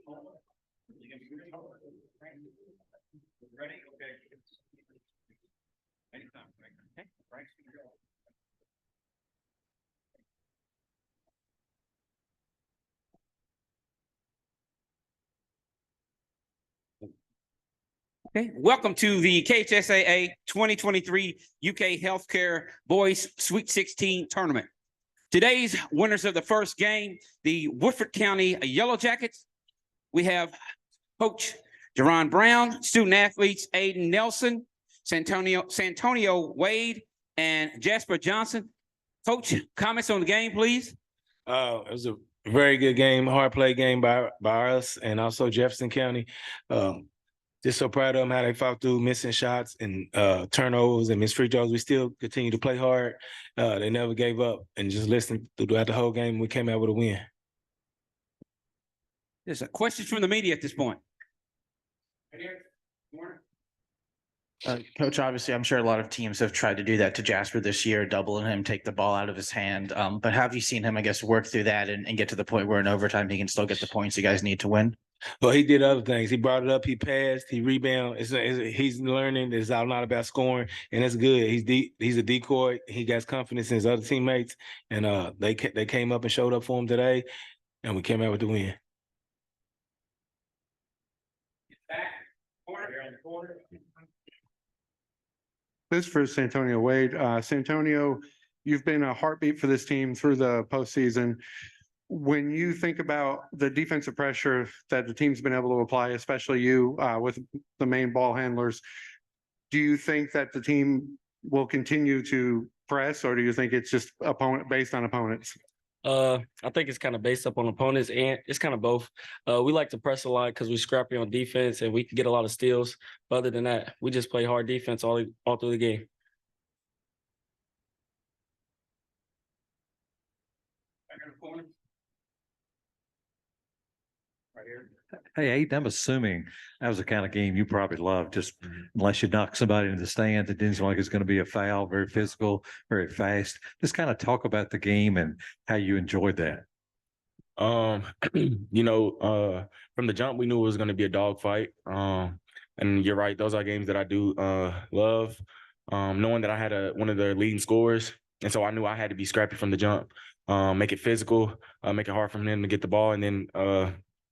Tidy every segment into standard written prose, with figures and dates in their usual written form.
Ready? Okay. Anytime. Okay. Frank's gonna go. Okay, welcome to the KHSAA 2023 UK HealthCare Boys Sweet 16 tournament. Today's winners of the first game, the Woodford County Yellow Jackets. We have Coach Jaron Brown, student athletes Aiden Nelson, Santonio Waide, and Jasper Johnson. Coach, comments on the game, please. It was a very good game, hard play game by us and also Jefferson County. Just so proud of them how they fought through missing shots and turnovers and missed free throws. We still continue to play hard. They never gave up and just listened throughout the whole game. We came out with a win. There's a question from the media at this point. Coach, obviously, I'm sure a lot of teams have tried to do that to Jasper this year, doubling him, take the ball out of his hand. But have you seen him, I guess, work through that and get to the point where in overtime he can still get the points you guys need to win? Well, he did other things. He brought it up. He passed. He rebounded. He's learning. It's not about scoring, and that's good. He's a decoy. He got confidence in his other teammates, and they came up and showed up for him today, and we came out with the win. This for Santonio Waide. Santonio, you've been a heartbeat for this team through the postseason. When you think about the defensive pressure that the team's been able to apply, especially you with the main ball handlers, do you think that the team will continue to press, or do you think it's just based on opponents? I think it's kind of based up on opponents, and it's kind of both. We like to press a lot because we're scrappy on defense and we can get a lot of steals. But other than that, we just play hard defense all through the game. Right here. Hey, Aiden, I'm assuming that was the kind of game you probably love, just unless you knock somebody into the stands, it didn't seem like it's going to be a foul, very physical, very fast. Just kind of talk about the game and how you enjoyed that. From the jump, we knew it was going to be a dogfight. And you're right; those are games that I do love. Knowing that I had one of the leading scorers, and so I knew I had to be scrappy from the jump, make it physical, make it hard for them to get the ball, and then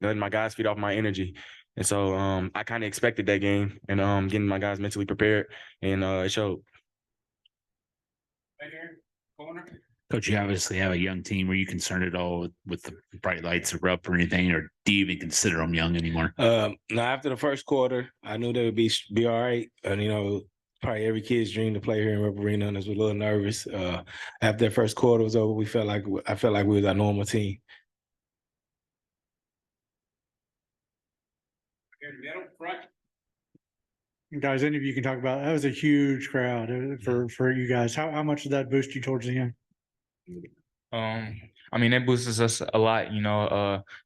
letting my guys feed off my energy. And so I kind of expected that game, and getting my guys mentally prepared, and it showed. Right here, corner. Coach, you obviously have a young team. Were you concerned at all with the bright lights or up or anything, or do you even consider them young anymore? Now, after the first quarter, I knew they would be all right. And, probably every kid's dream to play here in Rep Arena, and I was a little nervous. After that first quarter was over, I felt like we was our normal team. Guys, any of you can talk about that was a huge crowd for you guys. How much did that boost you towards the end? It boosted us a lot.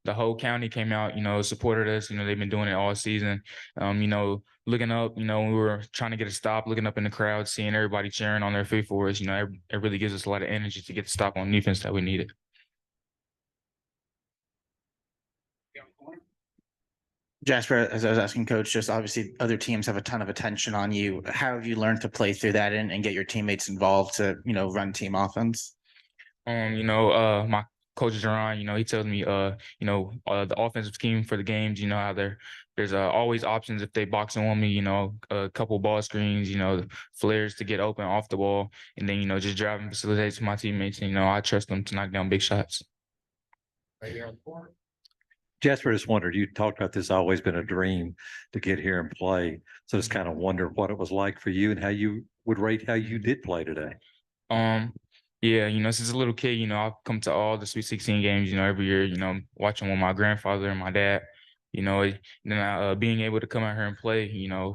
The whole county came out, supported us. They've been doing it all season. Looking up, we were trying to get a stop, looking up in the crowd, seeing everybody cheering on their feet for us. It really gives us a lot of energy to get the stop on defense that we needed. Jasper, as I was asking Coach, just obviously other teams have a ton of attention on you. How have you learned to play through that and get your teammates involved to, run team offense? My coach Jaron, he tells me, the offensive scheme for the games, how there's always options if they box in on me, a couple ball screens, flares to get open off the ball, and then, just driving facilitates my teammates, and, I trust them to knock down big shots. Right here on the corner. Jasper, just wondered, you talked about this always been a dream to get here and play. So just kind of wonder what it was like for you and how you would rate how you did play today. Yeah, since a little kid, I've come to all the Sweet 16 games, every year, watching with my grandfather and my dad, and then being able to come out here and play,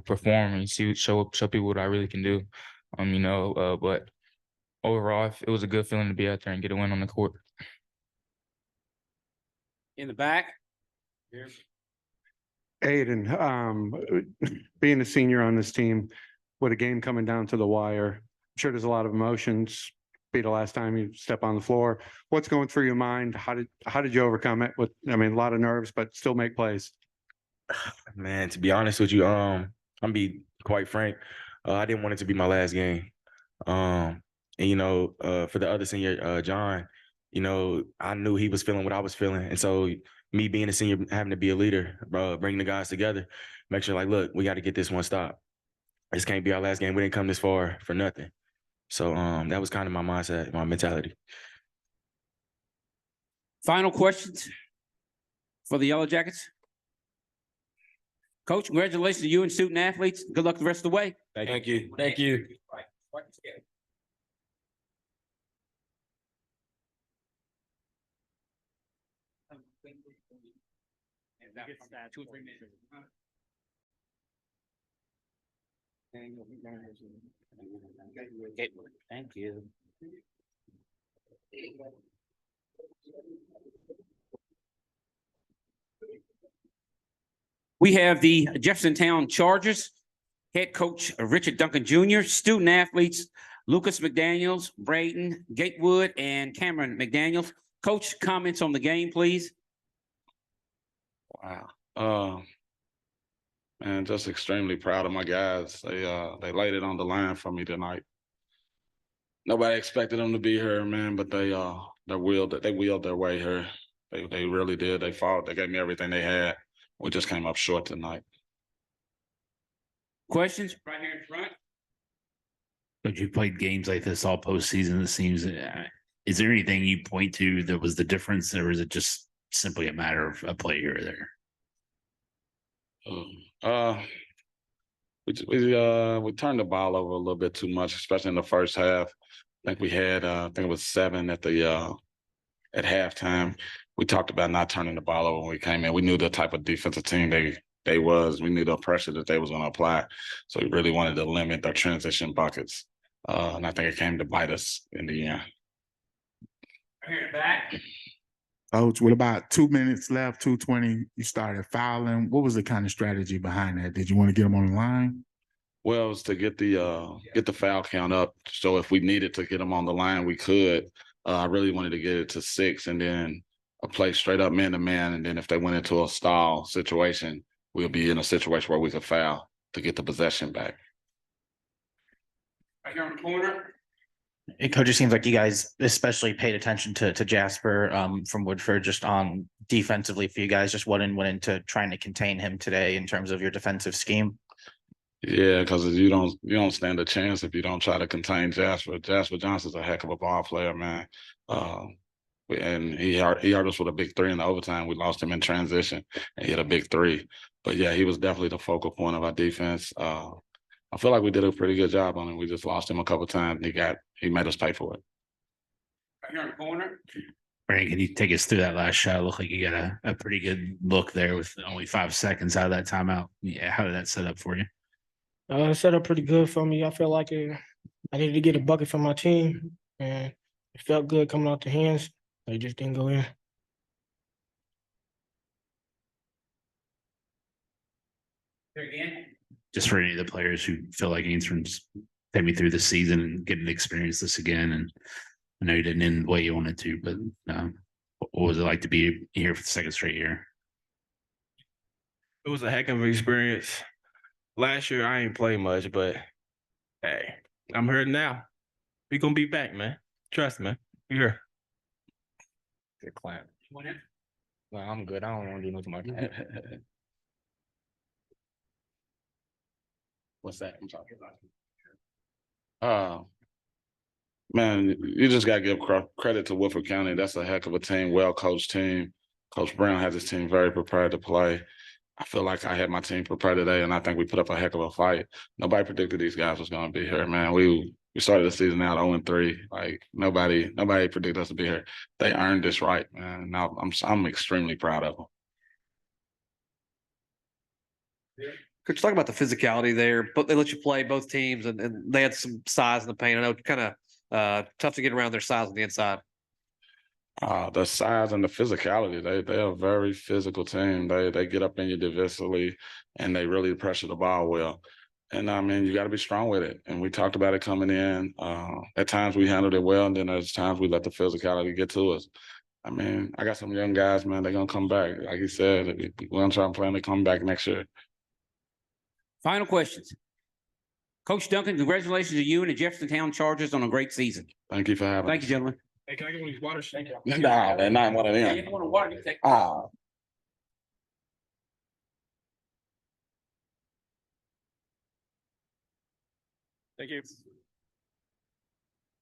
perform and show people what I really can do. But overall, it was a good feeling to be out there and get a win on the court. In the back. Here. Aiden, being a senior on this team, with a game coming down to the wire, I'm sure there's a lot of emotions. be the last time you step on the floor. What's going through your mind? How did you overcome it with, I mean, a lot of nerves, but still make plays? Man, to be honest with you, I'm be quite frank. I didn't want it to be my last game. And for the other senior, John, I knew he was feeling what I was feeling, and so me being a senior, having to be a leader, bringing the guys together, make sure like, look, we got to get this one stop. This can't be our last game. We didn't come this far for nothing. So that was kind of my mindset, my mentality. Final questions for the Yellow Jackets? Coach, congratulations to you and student athletes. Good luck the rest of the way. Thank you. Thank you. Two or 3 minutes. Gatewood. Thank you. We have the Jeffersontown Chargers, head coach Richard Duncan Jr., student athletes Lukus McDaniels, Braden, Gatewood, and Camron McDaniels. Coach, comments on the game, please. Wow. Man, just extremely proud of my guys. They laid it on the line for me tonight. Nobody expected them to be here, man, but they wheeled their way here. They really did. They fought. They gave me everything they had. We just came up short tonight. Questions? Right here in front. But you played games like this all postseason. It seems. Is there anything you point to that was the difference, or is it just simply a matter of a play here or there? We turned the ball over a little bit too much, especially in the first half. I think we had I think it was 7 at halftime. We talked about not turning the ball over when we came in. We knew the type of defensive team they was. We knew the pressure that they was going to apply. So we really wanted to limit their transition buckets. And I think it came to bite us in the end. Right here in the back. Coach, with about 2 minutes left, 2:20, you started fouling. What was the kind of strategy behind that? Did you want to get them on the line? Well, it was to get the foul count up. So if we needed to get them on the line, we could. I really wanted to get it to 6 and then a play straight up man to man. And then if they went into a stall situation, we'll be in a situation where we could foul to get the possession back. Right here in the corner. Coach, it seems like you guys especially paid attention to Jasper from Woodford, just on defensively for you guys. Just went into trying to contain him today in terms of your defensive scheme. Yeah, because you don't stand a chance if you don't try to contain Jasper. Jasper Johnson's a heck of a ball player, man. And he hurt us with a big 3 in the overtime. We lost him in transition, and he hit a big 3. But yeah, he was definitely the focal point of our defense. I feel like we did a pretty good job on him. We just lost him a couple of times. He made us pay for it. Right here in the corner. Brandon, can you take us through that last shot? It looked like you got a pretty good look there with only 5 seconds out of that timeout. Yeah, how did that set up for you? It set up pretty good for me. I felt like I needed to get a bucket for my team, and it felt good coming out the hands. It just didn't go in. Here again. Just for any of the players who feel like Ainsworth's take me through the season and getting to experience this again. And I know you didn't end the way you wanted to, but what was it like to be here for the 2nd straight year? It was a heck of an experience. Last year, I ain't played much, but hey, I'm here now. We gonna be back, man. Trust me. We here. Good clap. No, I'm good. I don't want to do nothing like that. What's that? I'm talking about. Man, you just got to give credit to Woodford County. That's a heck of a team, well-coached team. Coach Brown has his team very prepared to play. I feel like I had my team prepared today, and I think we put up a heck of a fight. Nobody predicted these guys was going to be here, man. We started the season out 0-3. Like nobody predicted us to be here. They earned this right, man. Now I'm extremely proud of them. Could you talk about the physicality there? But they let you play both teams, and they had some size in the paint. I know kind of tough to get around their size on the inside. The size and the physicality, they're a very physical team. They get up in you defensively, and they really pressure the ball well. And I mean, you got to be strong with it. And we talked about it coming in. At times we handled it well, and then there's times we let the physicality get to us. I mean, I got some young guys, man. They're gonna come back. Like you said, we're gonna try and plan to come back next year. Final questions. Coach Duncan, congratulations to you and the Jeffersontown Chargers on a great season. Thank you for having Thank you, us. gentlemen. Hey, can I get one of these waters? Thank you. Nah, they're not one of Yeah, them. you don't want to water, you take. Ah. Thank you.